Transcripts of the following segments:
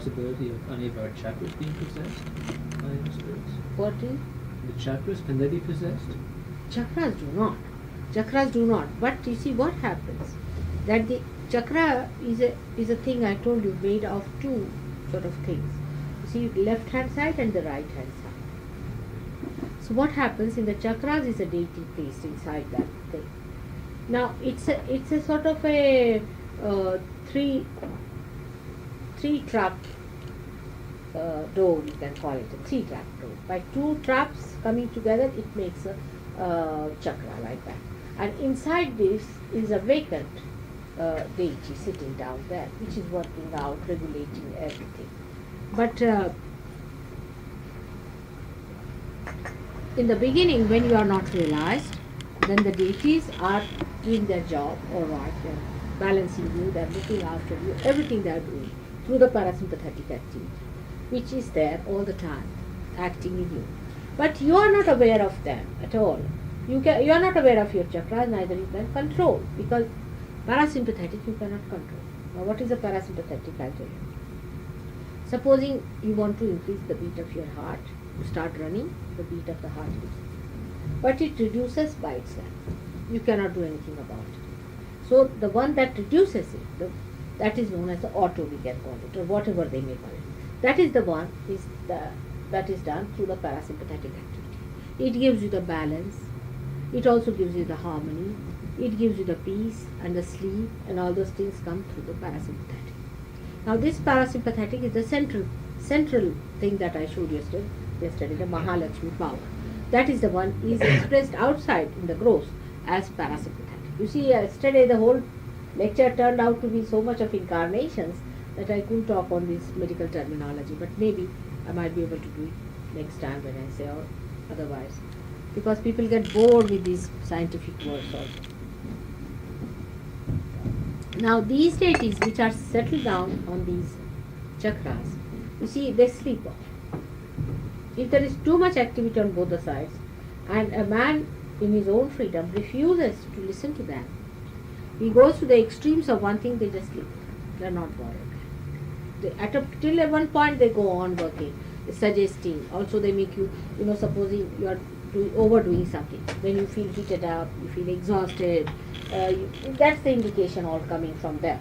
possibility of any of our chakras being possessed by the spirits? What is? The chakras, can they be possessed? Chakras do not. Chakras do not. But you see what happens? That the chakra is a thing I told you made of two sort of things. You see left hand side and the right hand side. So what happens in the chakras is a deity placed inside that thing. Now it's a sort of a three trap door, you can call it a three trap door. By two traps coming together, it makes a chakra like that. And inside this is a vacant deity sitting down there, which is working out, regulating everything. But in the beginning, when you are not realized, then the deities are doing their job, all right, they're balancing you, they're looking after you, everything they're doing through the parasympathetic activity, which is there all the time, acting in you. But you are not aware of them at all. You are not aware of your chakras, neither you can control, because parasympathetic you cannot control. Now what is a parasympathetic, I'll tell you. Supposing you want to increase the beat of your heart, you start running, the beat of the heart increases. But it reduces by itself. You cannot do anything about it. So the one that reduces it, that is known as the auto, we can call it, or whatever they may call it. That is the one that is done through the parasympathetic activity. It gives you the balance, it also gives you the harmony, it gives you the peace and the sleep, and all those things come through the parasympathetic. Now this parasympathetic is the central thing that I showed yesterday, the Mahalakshmi power. That is the one is expressed outside in the gross as parasympathetic. You see, yesterday the whole lecture turned out to be so much of incarnations that I couldn't talk on this medical terminology, but maybe I might be able to do it next time when I say, or otherwise, because people get bored with these scientific words also. Now these deities which are settled down on these chakras, you see, they sleep off. If there is too much activity on both the sides, and a man in his own freedom refuses to listen to them, he goes to the extremes of one thing, they just sleep. They are not bothered. Till at one point they go on working, suggesting. Also they make you, supposing you are overdoing something, when you feel heated up, you feel exhausted, that's the indication all coming from them.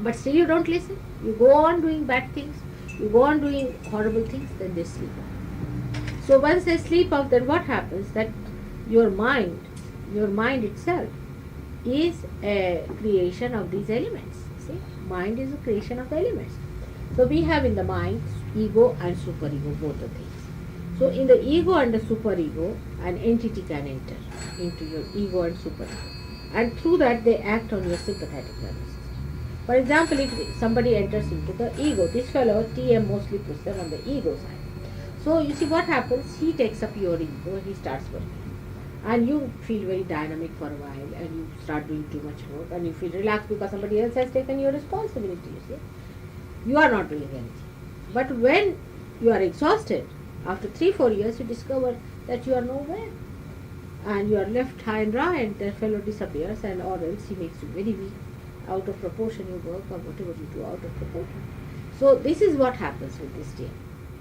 But still you don't listen. You go on doing bad things, you go on doing horrible things, then they sleep off. So once they sleep off, then what happens? That your mind itself is a creation of these elements. See, mind is a creation of the elements. So we have in the mind ego and superego, both the things. So in the ego and the superego, an entity can enter into your ego and superego, and through that they act on your sympathetic nervous system. For example, if somebody enters into the ego, this fellow TM mostly puts them on the ego side. So you see what happens, he takes up your ego, he starts working. And you feel very dynamic for a while, and you start doing too much work, and you feel relaxed because somebody else has taken your responsibility, you see. You are not doing anything. But when you are exhausted, after 3-4 years, you discover that you are nowhere. And you are left high and dry, and that fellow disappears, and or else he makes you very weak. Out of proportion you work, or whatever you do, out of proportion. So this is what happens with this deer.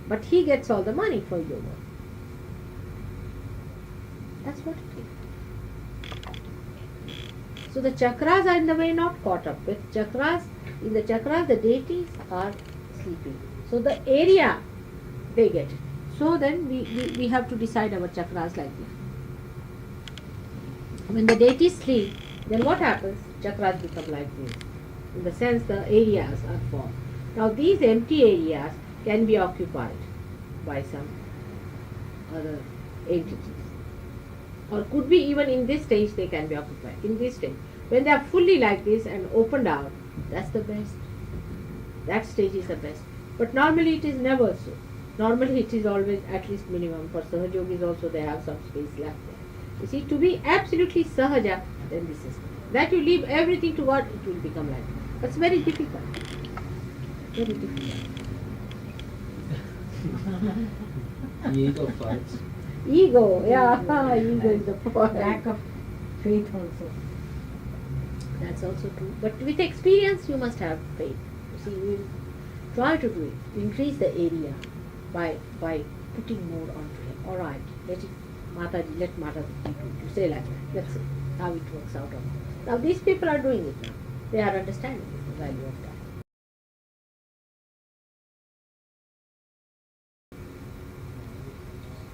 But he gets all the money for your work. That's what it is. So the chakras are in the way not caught up with. In the chakras the deities are sleeping. So the area, they get it. So then we have to decide our chakras like this. When the deities sleep, then what happens? Chakras become like this. In the sense the areas are formed. Now these empty areas can be occupied by some other entities. Or could be even in this stage they can be occupied. In this stage. When they are fully like this and opened out, that's the best. That stage is the best. But normally it is never so. Normally it is always at least minimum. For Sahaja Yogis also they have some space left there. You see, to be absolutely Sahaja, then this is. That you leave everything to what? It will become like that. That's very difficult. Very difficult. The ego fights. Ego, yeah, ego is the point. Lack of faith also. That's also true. But with experience, you must have faith. You see, Try to do it. Increase the area by putting more onto him. All right, let Mataji do it. Say like that. Let's see how it works out. Now these people are doing it now. They are understanding the value of that.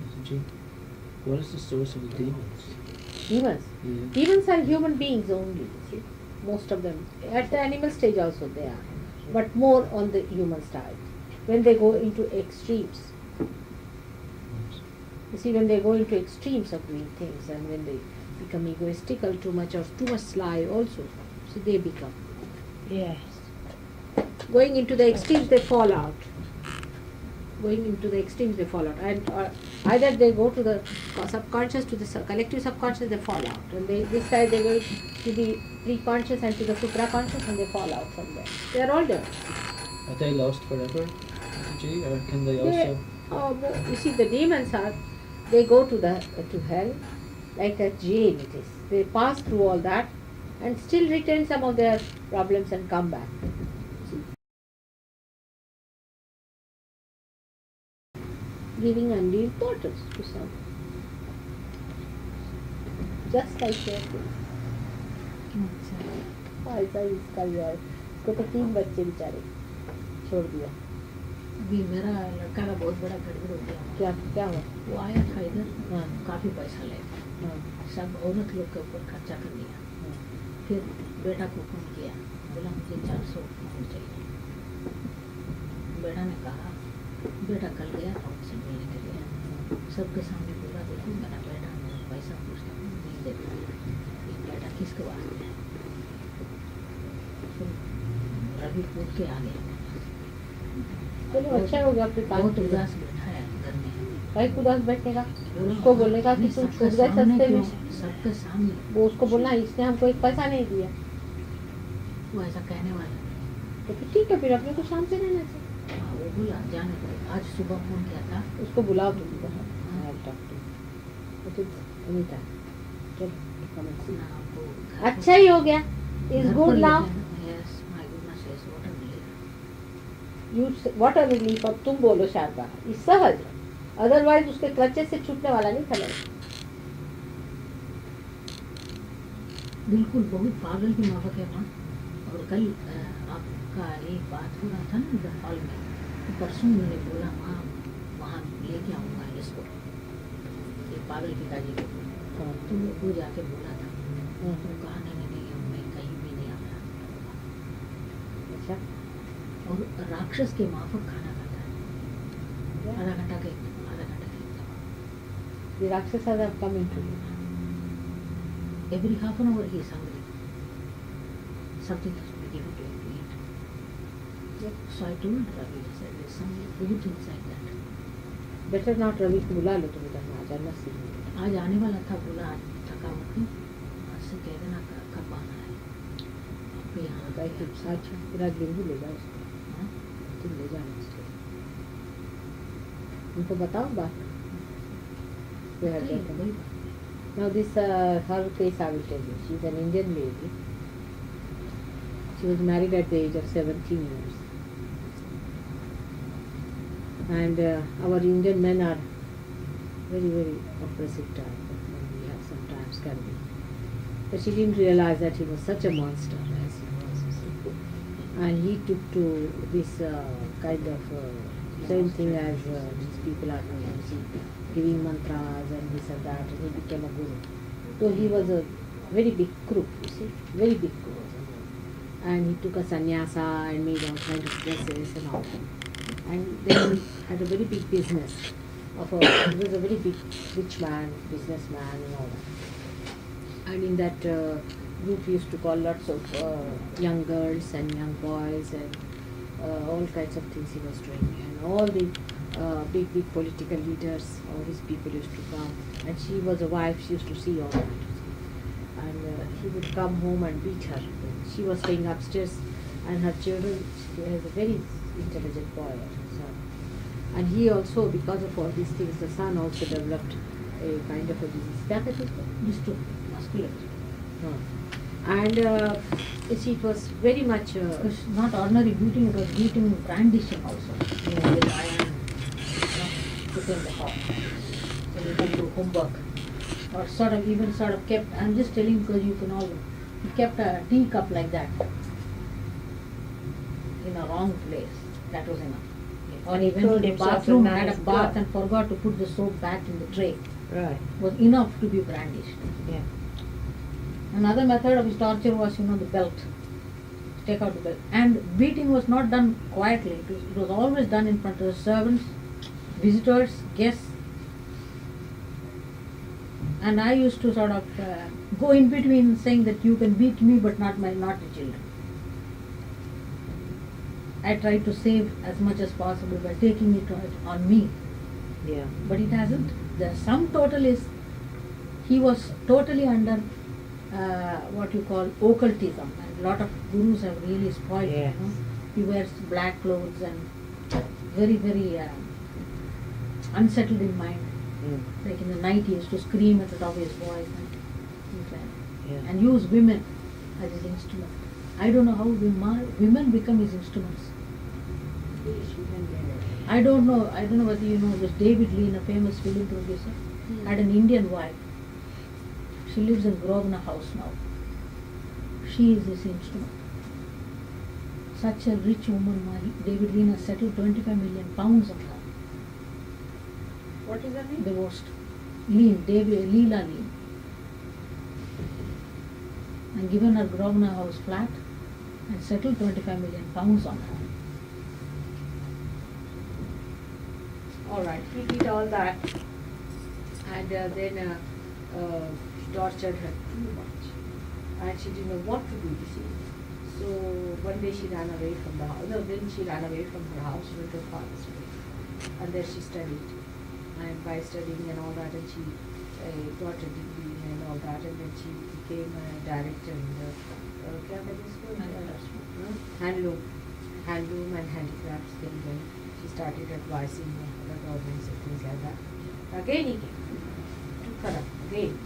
Mataji, what is the source of the demons? Demons. Yeah. Demons are human beings only, you see. Most of them. At the animal stage also they are. But more on the human side. When they go into extremes. You see, when they go into extremes of doing things and when they become egoistical too much or too much sly also, so they become. Yes. Going into the extremes they fall out. Going into the extremes they fall out. And either they go to the subconscious, to the collective subconscious, they fall out. And this side they go to the pre-conscious and to the supraconscious and they fall out from there. They are all there. Are they lost forever, Mataji, or can they also? You see, the demons are, they go to hell like a jail it is. They pass through all that and still retain some of their problems and come back. See? Giving undue importance to some. Just like your ऐसा ही इसका भी है. इसको तो 3 बच्चे बेचारे छोड़ दिया. अभी मेरा लड़का का बहुत बड़ा गड़बड़ हो गया. क्या हुआ? वो आया था इधर. हाँ. काफी पैसा लेके. हाँ. सब औरत लोग के ऊपर खर्चा कर दिया. हाँ. फिर बेटा को फोन किया, बोला मुझे 400 चाहिए. बेटा ने कहा, बेटा कल गया था उनसे मिलने के लिए. सबके सामने बोला, देखो मेरा बेटा पैसा पूछता हूँ नहीं देता. ये बेटा किसके वास्ते है? रवि कूद के आ गया. चलो अच्छा हो गया आपके काम. बहुत उदास बैठा है घर में. भाई उदास बैठने का, उसको बोलने का कि तुम छूट गए सस्ते में. सबके सामने वो उसको बोलना इसने हमको एक पैसा नहीं दिया. वो ऐसा कहने वाला. तो फिर ठीक है, फिर अपने को शांत से रहना चाहिए. हाँ, वो बोला जाने दो. आज सुबह फोन किया था. उसको बुलाओ तुम इधर. ना आपको अच्छा ही हो गया. Is good now. Yes my goodness is what a relief. You what a relief. अब तुम बोलो शारदा. ये सहज है. अदरवाइज उसके क्लचेस से छूटने वाला नहीं था. बिल्कुल बहुत पागल की माफक है माँ. और कल आपका एक बात हो रहा था ना इधर हॉल में. तो परसों मैंने बोला माँ वहाँ लेके आऊँगा इसको, ये पागल पिताजी को. तो वो जाके बोला था. तो कहा नहीं मैं कहीं भी नहीं आ रहा. अच्छा. और राक्षस के माफक खाना खाता है. आधा घंटा के The Rakshasas have come into you. every half an hour he is hungry. Something has to be given to him to eat. Yep. So I told Ravi, I said, there's some good inside that. Better not Ravi को बुला लो तुम इधर. आज आना सीख. आज आने वाला था, बोला आज थका मत हूँ, आज से कह देना कब आना है. आपके यहाँ भाई तुम साथ पूरा दिन भी ले जाओ उसको. हाँ? तुम ले जाना उसको. उनको बताओ बात. वही Now this her case I will tell you. She is an Indian lady. She was married at the age of 17 years. And our Indian men are very, very oppressive type. We have sometimes can be. But she didn't realize that he was such a monster as he was. You see. And he took to this kind of same thing as these people are doing. You see, giving mantras and this and that, and he became a guru. So he was a very big crook, you see, very big crook. And he took a sannyasa and made all kinds of dresses and all that. And then he had a very big business. He was a very big rich man, businessman and all that. And in that group he used to call lots of young girls and young boys and all kinds of things he was doing. And all the big political leaders, all his people used to come. And she was a wife, she used to see all that. And he would come home and beat her. She was staying upstairs and her children, she has a very intelligent boy, her son. And he also, because of all these things, the son also developed a kind of a disease. क्या कहते हैं उसको? Dystrophy, muscular. हाँ. And it was very much. It was not ordinary beating, it was beating brandishing also. With iron, put in the hot. So you can do homework. Or even kept, I'm just telling because you can all, he kept a teacup like that in a wrong place. That was enough. Or And he he went to called the himself a bathroom, man had a of bath God. and forgot to put the soap back in the tray. Right. Was enough to be brandished. Yeah. Another method of his torture was, the belt. Take out the belt. And beating was not done quietly. It was always done in front of the servants, visitors, guests. And I used to go in between saying that you can beat me but not the children. I tried to save as much as possible by taking it on me. Yeah. But it hasn't. The sum total is he was totally under what you call occultism. And a lot of gurus have really spoiled Yes. him. He wears black clothes and very, very unsettled in mind. Mm. Like in the night he used to scream at the top of his voice and things like that. Yeah. And use women as his instrument. I don't know how women become his instruments. I don't know whether you know this David Lean, a famous film producer, had an Indian wife. She lives in Grosvenor House now. She is his instrument. Such a rich woman, David Lean has settled 25 million pounds on her. What is her name? Divorced. Leela Lean. And given her Grosvenor House flat and settled 25 million pounds on her. All right, he did all that, and then he tortured her too much, and she didn't know what to do, you see. So one day she ran away from the house. No, then she ran away from her house, went to her father's place, and there she studied. And by studying and all that, and she got a degree and all that, and then she became a director in the handloom and handicrafts. Then she started advising the governments and things like that. Again he came, took her up again,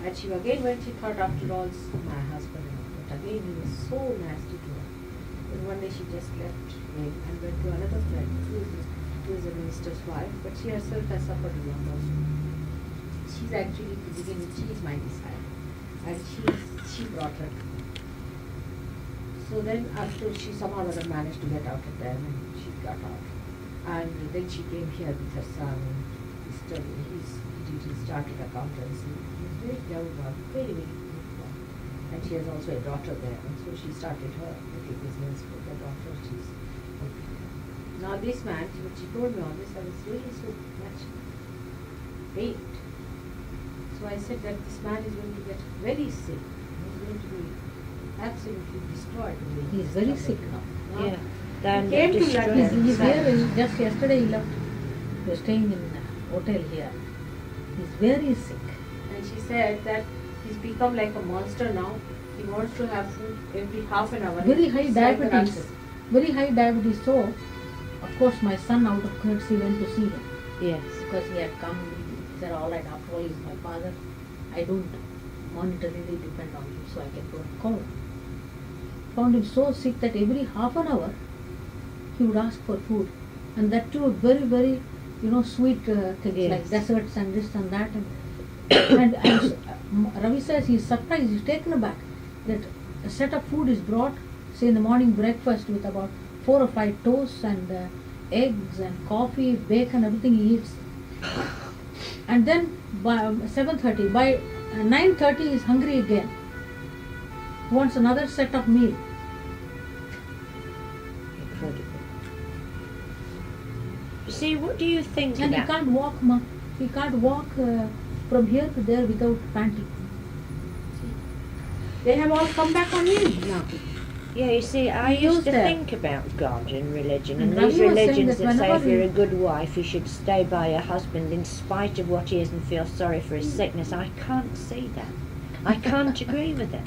and she again when she thought after all it's my husband, but again he was so nasty to her. And one day she just left him and went to another friend who is a minister's wife, but she herself has suffered a lot also. She's actually to begin with, she is my disciple, and she brought her. So then after she somehow or other managed to get out of there, and she got out. And then she came here with her son, and he studied, he started accountancy. He's very young one, very, very good one. And she has also a daughter there, and so she started her little business with her daughter. She's helping her. Now this man, when she told me all this, I was really so much pained. So I said that this man is going to get very sick. He's going to be absolutely destroyed. He is very sick now. Yeah. He Then came to destroyed. London. He's here, just yesterday he left. He was staying in a hotel here. He's very sick. And she said that he's become like a monster now. He wants to have food every half an hour. Very high It's diabetes. like Very high diabetes. So, of course, my son out of courtesy went to see him. Yes. Because he had come, he said, all right, after all, he's my father. I don't monetarily depend on him, so I can go and call him. Found him so sick that every half an hour he would ask for food, and that too very, very, sweet things Yes. like desserts and this and that. And Ravi says he's surprised, he's taken aback that a set of food is brought, say in the morning breakfast with about 4 or 5 toasts and eggs and coffee, bacon, everything he eats. And then by 7:30, by 9:30 he's hungry again. He wants another set of meal. Incredible. See, what do you think And he about... can't walk, ma. He can't walk from here to there without panting. They have all come back on him now. Yeah, you see, I He used used to that. think about God and religion, And and these Ravi was saying religions that that say if whenever you're he- a good wife, you should stay by your husband in spite of what he is and feel sorry for his sickness. I can't see that. I can't agree with it.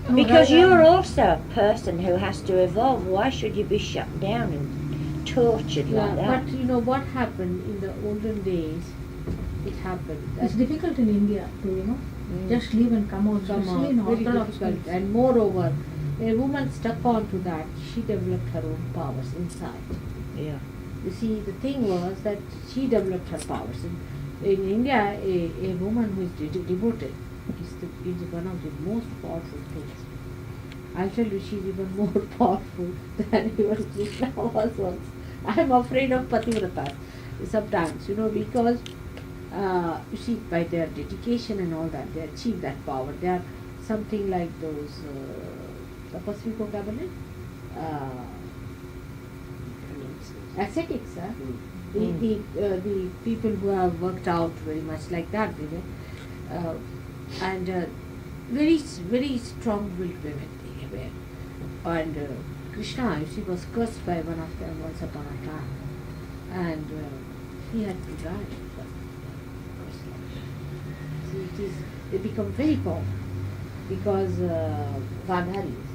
No, Because Ravi- you're also a person who has to evolve. Why should you be shut down and tortured like that? But you know what happened in the olden days? It happened. It's difficult in India to, just leave and come out, especially in very Orthodox difficult. schools. And moreover, a woman stuck on to that, she developed her own powers inside. Yeah. You see, the thing was that she developed her powers. In India, a woman who is devoted is one of the most powerful things. I'll tell you, she's even more powerful than even Krishna was once. I'm afraid of Pativratas sometimes, because you see, by their dedication and all that, they achieve that power. They are something like those tapasvi ko kya bole? Ascetics, huh? The people who have worked out very much like that, and very very strong-willed women they were. And Krishna, you see, was cursed by one of them once upon a time, and he had to die. See, they become very powerful because Gandharis.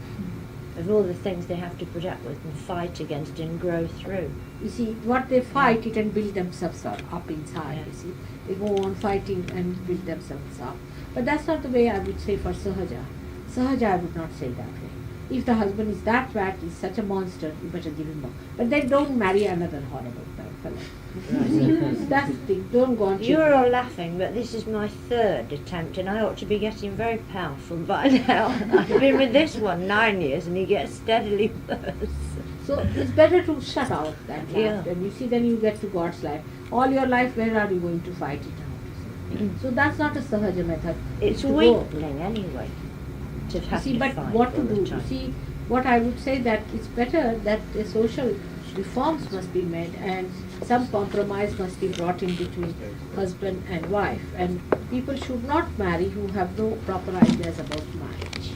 Of all the things they have to put up with and fight against and grow through. You see, what they fight, it and build themselves up inside, you see. They go on fighting and build themselves up. But that's not the way I would say for Sahaja. Sahaja, I would not say that way. If the husband is that bad, is such a monster, you better give him up. But then don't marry another horrible fellow. That's the thing, don't go on. You're all laughing, but this is my third attempt and I ought to be getting very powerful by now. I've been with this one 9 years and he gets steadily worse. So it's better to shut out that life. Yeah. And you see, then you get to God's life. All your life, where are you going to fight it out? So that's not a Sahaja method. It's to go. weakling anyway to have See, to but fight what to all the do? You time. see, what I would say that it's better that the social reforms must be made and some compromise must be brought in between husband and wife. And people should not marry who have no proper ideas about marriage.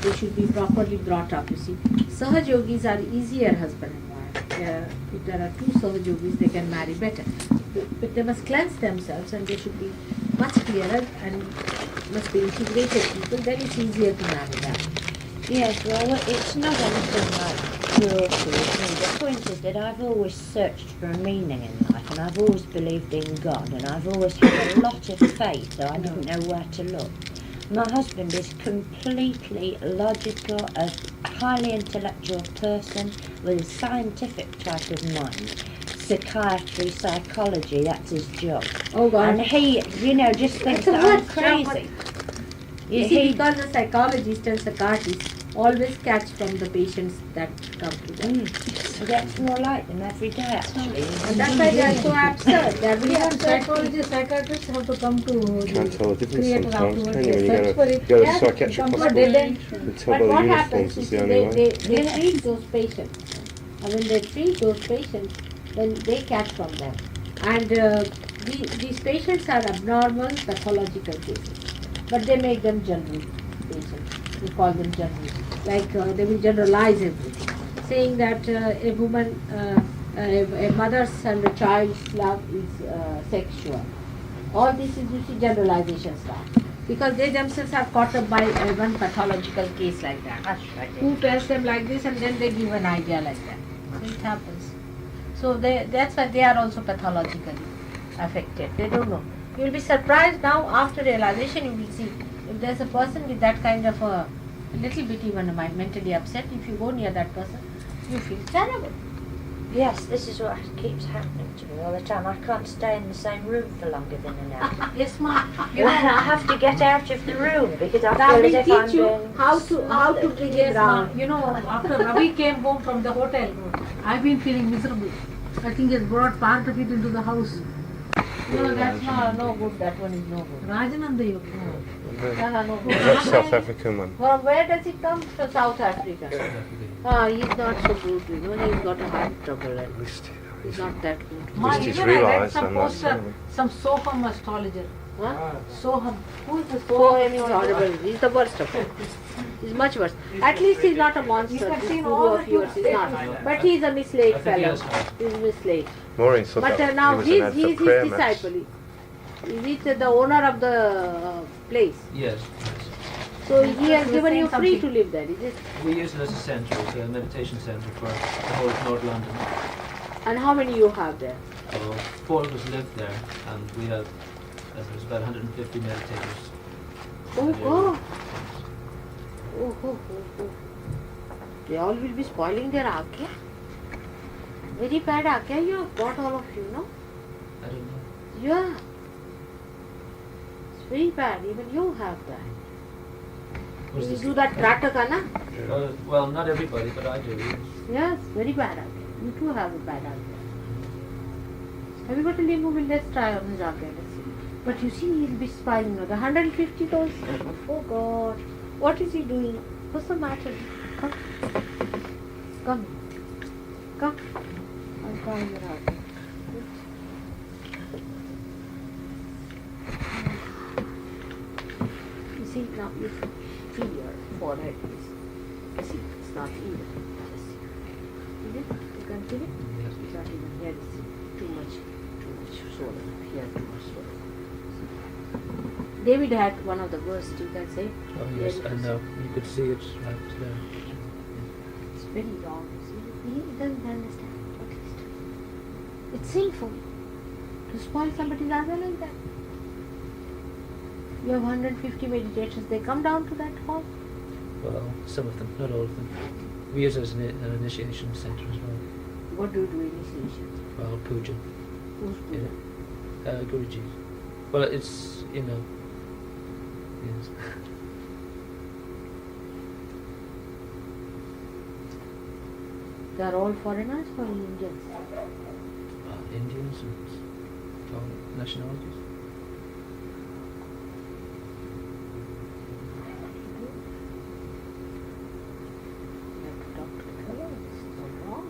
They should be properly brought up, you see. Sahaja yogis are easier husband and wife. If there are two Sahaja yogis, they can marry better. But they must cleanse themselves and they should be much clearer and must be integrated people, then it's easier to marry them. Yes, well, it's not anything like cruelty with me. The point is that I've always searched for a meaning in life and I've always believed in God and I've always had a lot of faith, though I didn't know where to look. My husband is completely logical, a highly intellectual person with a scientific type of mind. Psychiatry, psychology, that's his job. Oh God. And he, just thinks It's a that I'm hard job, crazy. You see, because the psychologists and psychiatrists always catch from the patients that come to them. He gets more like them every day, actually. And that's why they are so absurd. They are really Even absurd. psychologists, psychiatrists have to come to Can't the tell the difference creator sometimes, afterwards. can you? When They you search for it. go to Yes, psychiatric come to a hospital, dead end. you can tell But by the what uniforms happens is is the they, only way. they treat those patients. And when they treat those patients, then they catch from them. And these patients are abnormal pathological cases. But they make them general patients. We call them general. Like they will generalize everything. Saying that a woman, a mother's and a child's love is sexual. All this is, you see, generalization stuff. Because they themselves are caught up by one pathological case like that. Who tells them like this and then they give an idea like that. So it happens. So that's why they are also pathologically affected. They don't know. You will be surprised now after realization. You will see if there's a person with that kind of a little bit even mentally upset. If you go near that person, you feel terrible. Yes, this is what keeps happening to me all the time. I can't stay in the same room for longer than an hour. Yes, ma. Then I have to get out of the room because I That feel as will if I'm teach you being how to bring it down. After Ravi came home from the hotel, I've been feeling miserable. I think he's brought part of it into the house. No, that's no good. That one is no good. Rajananda Yogi. No good. That's South African man. From where does it come? From South Africa. He's not so good, he's got a heart trouble and he's not that good. Ma, Just even I read realised some I'm not poster, saying. some Soham astrologer. Huh? Soham. Who is the Poem is Soham? horrible. He's the worst of all. He's much worse. At least he's not a monster. He's This seen guru all of the yours is good not. But he's a mislaid fellow. He's mislaid. Maureen said But that now he was an he's ad his for prayer mats. disciple. Is it the owner of the place? Yes. So he has He was given you saying free something. to live there, is it? We use it as a centre, it's a meditation centre for the whole of North London. And how many you have there? 4 of us live there, and we have There's about 150 meditators. Oh God! Oh. They all will be spoiling their Agya. Very bad Agya you have got, all of you, no? I don't know. Yeah. It's very bad. Even you have that. What's You this? do that Trataka, na? Well, not everybody, but I do. Yes, very bad Agya. You too have a bad Agya. Have you got a limb? Let's try on his Agya. Let's see. But you see, he'll be spoiling now. The 150 goes. Oh God. What is he doing? What's the matter? Come. Come. Come. I'll try your Agya. You see, now you feel your forehead is. See, it's not even. Just see. Is it? You can feel it? It's not even here. It's too much swollen. Here, too much swollen. David had one of the worst, you can say. Oh yes, I know. You could see it right there. It's very wrong. See, he doesn't understand. At least. It's sinful to spoil somebody's Agya like that. You have 150 meditators. They come down to that hall. Well, some of them, not all of them. We use it as an initiation center as well. What do you do initiation? Well, puja. Who's puja? Guruji. Well, it's, you know, yes. They are all foreigners or Indians? Indians and all nationalities. You have to talk to the fellow. It's so wrong.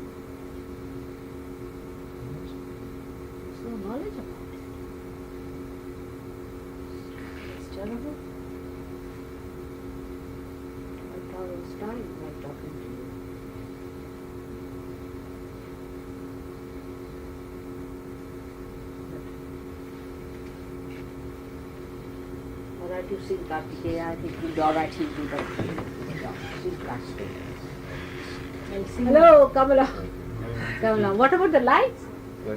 There's no knowledge about it. It's terrible. I thought it was time by talking to you. Alright, you sing Kartikeya. I think you'll be alright. He'll do that. Sing Kartikeya. Hello, come along. Come along. What about the lights?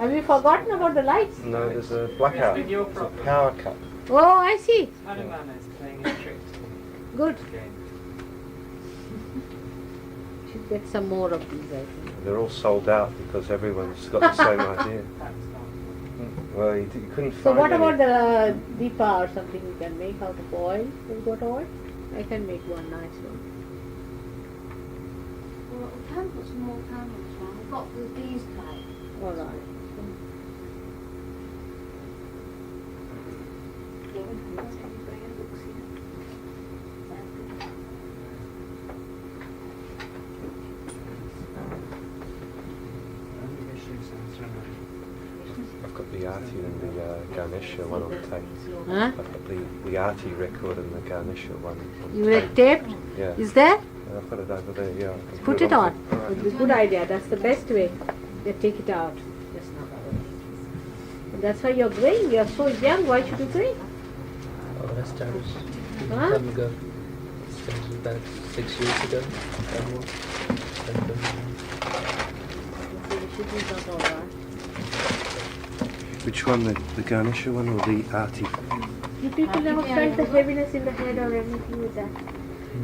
Have you forgotten about the lights? No, there's a blackout. It's been your There's a problem. power cut. Oh, I see. Hanuman is playing a trick Good. again. Should get some more of these, I think. They're all sold out because everyone's got the same idea. That's not. Well, you couldn't So find what any. about the Deepa or something you can make out of oil? You got oil? I can make one nice one. Well, we can put some more candles round. We've got these kind. Alright. I've got the Arti and the Ganesha one on tape. Huh? I've got the Arti record and the Ganesha one on You tape. have taped? Yeah. Is there? I've got it over there, yeah. I can Put it on. All right. Would be a good idea. That's the best way. You take it out. Just now. And that's why you're growing. You're so young. Why should you grow? Oh, that started a Huh? time ago. It started about 6 years ago. Or more. Which one, the Ganesha one or the Arti? You people never felt the heaviness in the head or anything with that?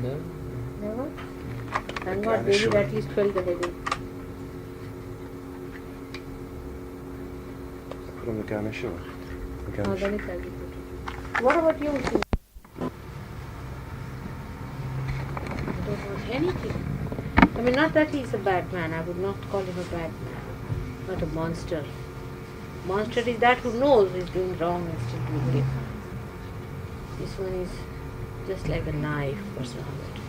No. Never? Thank The God Ganesha David one. at least felt the headache. Put on the Ganesha one. The Oh, Ganesha. then it's as you put it. What about you? Sue? I don't want anything. I mean, not that he's a bad man. I would not call him a bad man. Not a monster. Monster is that who knows he's doing wrong and still doing it. This one is just like a knife personality.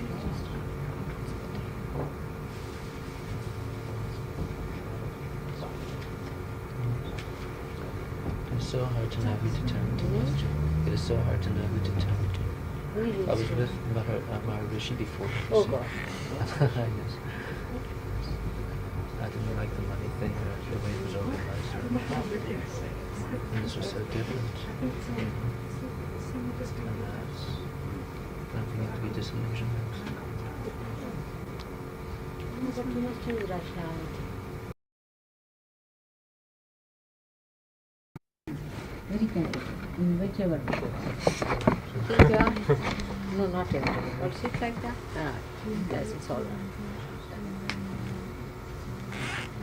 It's so hard to know who to turn to. It is so hard to know who to turn to. Really? I was with Maharishi before. Oh God. Yes. I didn't like the money thing or the way it was organized. And this was so different. And that's nothing to be disillusioned. But you must use rationality. Very careful. In whichever. Keep your, no, not everything. Or sit like that. Ah, it does. It's all right.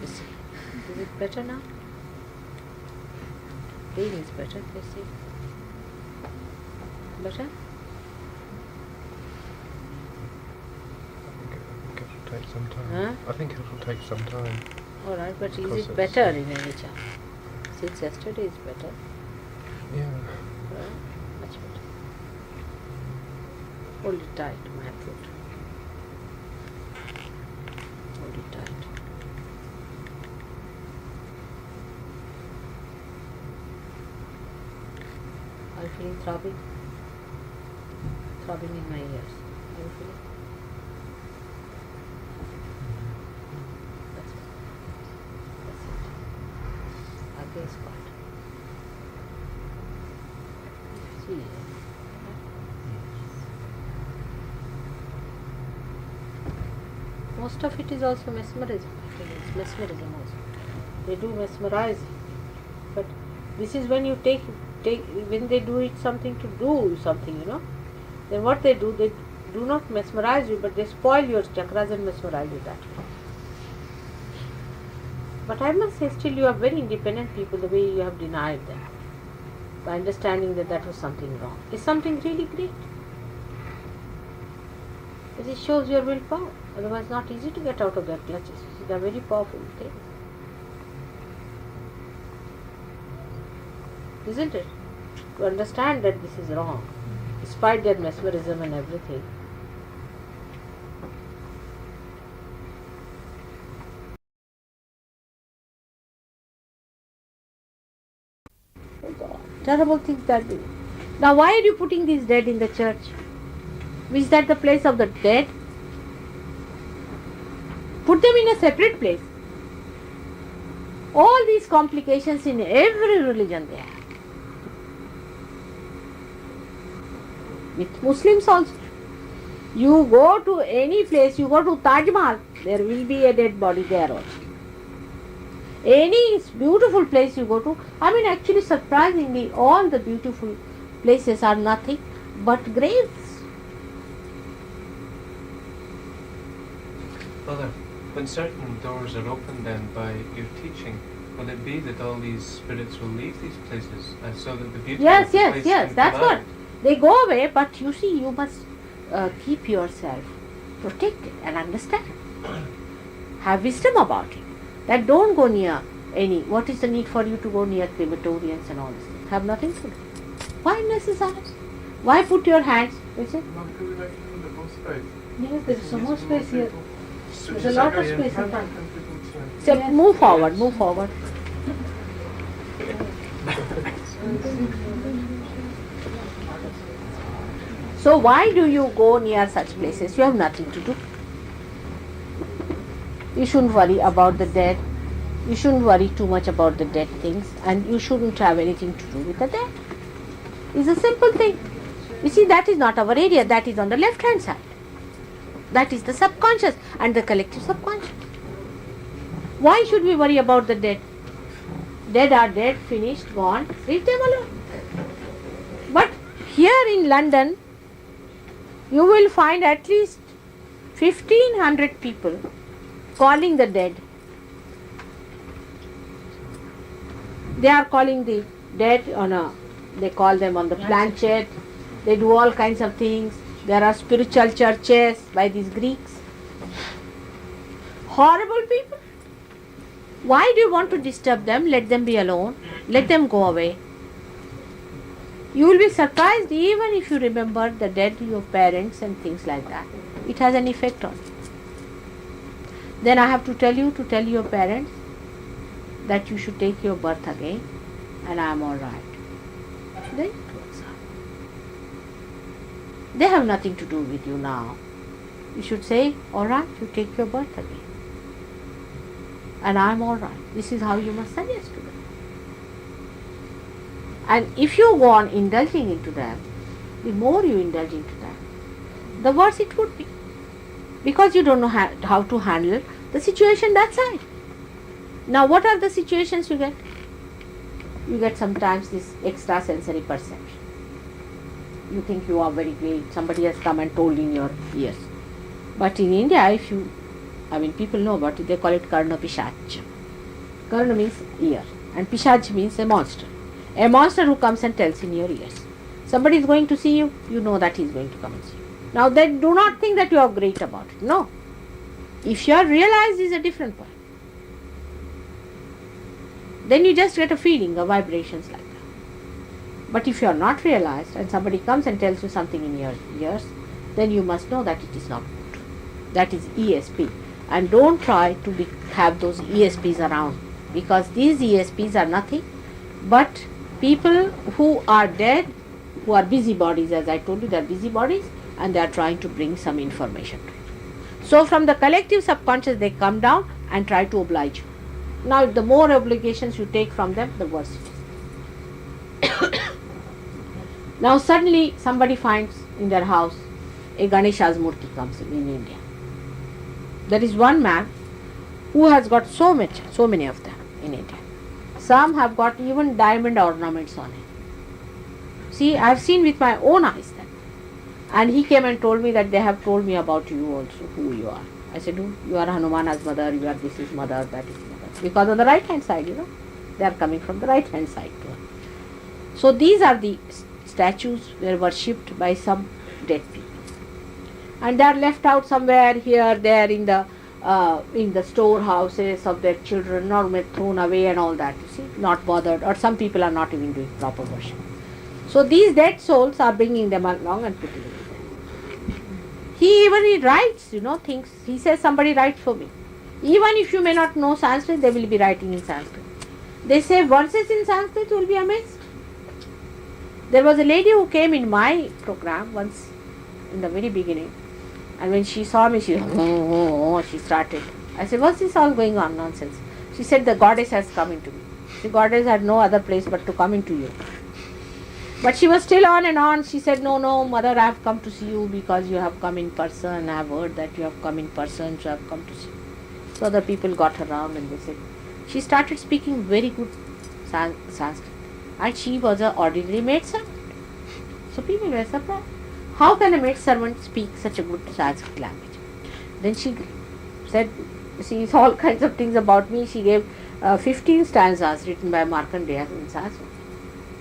You see, is it better now? Breathing is better. You see, better. I think it'll take some time. Huh? I think it will take some time. All right, but is Because it it's- better in any chance? Since yesterday is better. Yeah. Much better. Hold it tight, my foot. Hold it tight. Are you feeling throbbing? Throbbing in my ears. Are you feeling? That's it. That's it. Against God. See. Most of it is also mesmerism. I think it's mesmerism also. They do mesmerize you. But this is when you take when they do it something to do something, then what they do not mesmerize you, but they spoil your chakras and mesmerize you that way. But I must say, still you are very independent people, the way you have denied them, by understanding that was something wrong. It's something really great. It shows your willpower. Otherwise, not easy to get out of their clutches. They are very powerful things. Isn't it? To understand that this is wrong, despite their mesmerism and everything. Oh God, terrible things that do. Now, why are you putting these dead in the church? Is that the place of the dead? Put them in a separate place. All these complications in every religion they have. With Muslims also. You go to any place, you go to Taj Mahal, there will be a dead body there also. Any beautiful place you go to, actually surprisingly, all the beautiful places are nothing but graves. Father, when certain doors are opened then by your teaching, will it be that all these spirits will leave these places, and so that the beauty Yes, of the yes, place yes, can that's come what. out? They go away, but you see, you must keep yourself protected and understand. Have wisdom about it. That don't go near any. What is the need for you to go near crematoriums and all this? Have nothing to do. Why necessary? Why put your hands? Is it? Yes, there is so much space here. There's a lot of space in front. So move forward, move forward. So why do you go near such places? You have nothing to do. You shouldn't worry about the dead. You shouldn't worry too much about the dead things, and you shouldn't have anything to do with the dead. It's a simple thing. You see, that is not our area. That is on the left hand side. That is the subconscious and the collective subconscious. Why should we worry about the dead? Dead are dead, finished, gone. Leave them alone. But here in London, you will find at least 1,500 people calling the dead. They are calling the dead they call them on the planchet. They do all kinds of things. There are spiritual churches by these Greeks. Horrible people. Why do you want to disturb them? Let them be alone. Let them go away. You will be surprised even if you remember the dead, your parents and things like that. It has an effect on you. Then I have to tell your parents that you should take your birth again and I am alright. Then it works out. They have nothing to do with you now. You should say, alright, you take your birth again. And I am alright. This is how you must suggest to them. And if you go on indulging into them, the more you indulge into them, the worse it would be. Because you don't know how to handle the situation that side. Now what are the situations you get? you get sometimes this extrasensory perception. You think you are very great, somebody has come and told in your ears. But in India, people know about it, they call it Karna Pishach. Karna means ear, and Pishach means a monster. A monster who comes and tells in your ears. Somebody is going to see you, you know that he is going to come and see you. Now then, do not think that you are great about it. No. If you are realized, is a different point. Then you just get a feeling of vibrations like that. But if you are not realized and somebody comes and tells you something in your ears, then you must know that it is not good. That is ESP. And don't try to have those ESPs around, because these ESPs are nothing but people who are dead, who are busybodies. As I told you, they are busybodies and they are trying to bring some information to you. So from the collective subconscious they come down and try to oblige you. Now the more obligations you take from them, the worse it is. Now suddenly somebody finds in their house a Ganesha's Murti comes in India. There is one man who has got so many of them in India. Some have got even diamond ornaments on it. See, I have seen with my own eyes that. And he came and told me that they have told me about you also, who you are. I said, you are Hanumana's mother, you are this is mother, that is mother. Because on the right hand side, they are coming from the right hand side to her. So these are the statues were worshipped by some dead people. And they are left out somewhere here, there in the storehouses of their children, or thrown away and all that, you see, not bothered, or some people are not even doing proper worship. So these dead souls are bringing them along and putting them there. He writes, things. He says, somebody write for me. Even if you may not know Sanskrit, they will be writing in Sanskrit. They say verses in Sanskrit, you will be amazed. There was a lady who came in my program once in the very beginning, and when she saw me, she started. I said, what's this all going on nonsense? She said, the goddess has come into me. The goddess had no other place but to come into you. But she was still on and on. She said, no, mother, I have come to see you because you have come in person. I have heard that you have come in person, so I have come to see you. So other people got around and they said, she started speaking very good Sanskrit. And she was an ordinary maid servant. So people were surprised. How can a maid servant speak such a good Sanskrit language? Then she said, she saw all kinds of things about me. She gave 15 stanzas written by Markandeya in Sanskrit.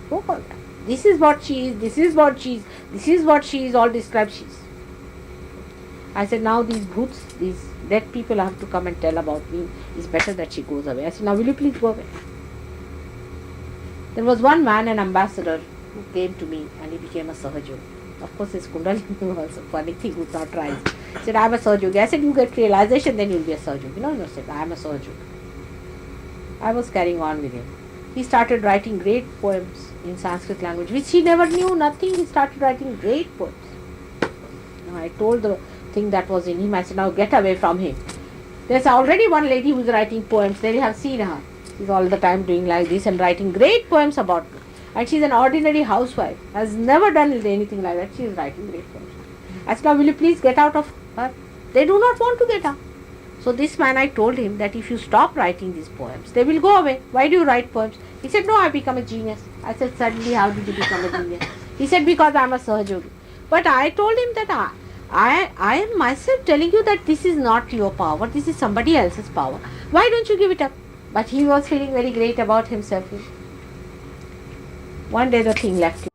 Go for that. This is what she is, this is what she is, this is what she is, all described she is. I said, now these bhoots, these dead people have to come and tell about me. It's better that she goes away. I said, now will you please go away? There was one man, an ambassador, who came to me and he became a Sahaja Yogi. Of course, his Kundalini was a funny thing, would not rise. He said, I am a Sahaja Yogi. I said, you get realization, then you will be a Sahaja Yogi. No, said, I am a Sahaja Yogi. I was carrying on with him. He started writing great poems in Sanskrit language, which he never knew, nothing. He started writing great poems. Now, I told the thing that was in him, I said, now get away from him. There's already one lady who is writing poems. They have seen her. She's all the time doing like this and writing great poems about me. And she's an ordinary housewife, has never done anything like that. She is writing great poems. I said, now will you please get out of her? They do not want to get out. So this man, I told him that if you stop writing these poems, they will go away. Why do you write poems? He said, no, I become a genius. I said, suddenly how did you become a genius? He said, because I am a Sahaja Yogi. But I told him that I am myself telling you that this is not your power, this is somebody else's power. Why don't you give it up? But he was feeling very great about himself. One day the thing left him.